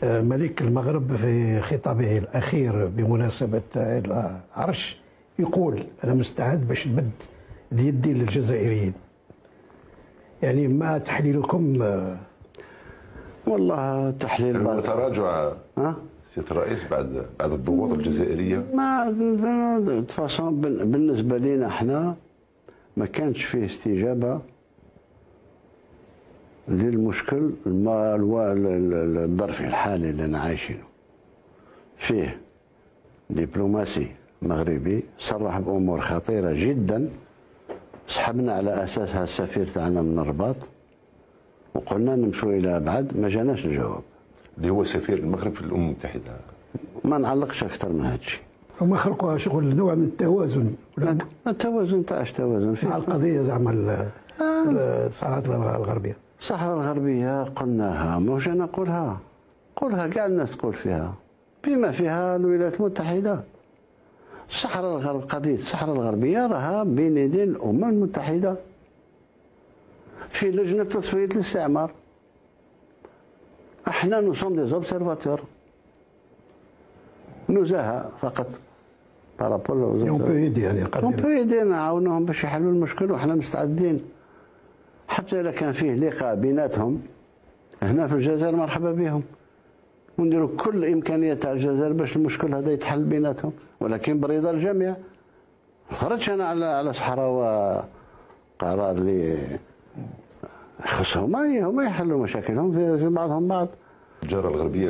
ملك المغرب في خطابه الأخير بمناسبة العرش يقول: أنا مستعد باش نمد يدي للجزائريين. يعني ما تحليلكم؟ والله تحليل هو تراجع سيادة الرئيس بعد الضغوط الجزائرية؟ ما فاصون بالنسبة لنا احنا ما كانش فيه استجابة للمشكل الظرفي الحالي اللي عايشينه. فيه دبلوماسي مغربي صرح بأمور خطيرة جدا، سحبنا على أساسها السفير تاعنا من الرباط وقلنا نمشوا إلى أبعد، ما جاناش الجواب. اللي هو سفير المغرب في الأمم المتحدة. ما نعلقش أكثر من هذا الشيء. هما خلقوا شغل نوع من التوازن. التوازن تاع توازن مع القضية زعما الصحراء الغربية. الصحراء الغربية قلناها، موش أنا قولها كاع الناس تقول فيها، بما فيها الولايات المتحدة. قضية الصحراء الغربية راها بين يدين الأمم المتحدة في لجنة تصفية الاستعمار. احنا نو سوم دي زوبسيرفاتور، نزهة فقط بارابول. يعني اون نعاونوهم باش يحلوا المشكل، وحنا مستعدين حتى إذا كان فيه لقاء بيناتهم هنا في الجزائر مرحبا بهم، ونديروا كل الإمكانيات تاع الجزائر باش المشكل هذا يتحل بيناتهم، ولكن برضا الجميع. ما خرجش أنا على صحراء قرار اللي يخصهم، هما يحلوا مشاكلهم في بعضهم بعض. الجارة الغربية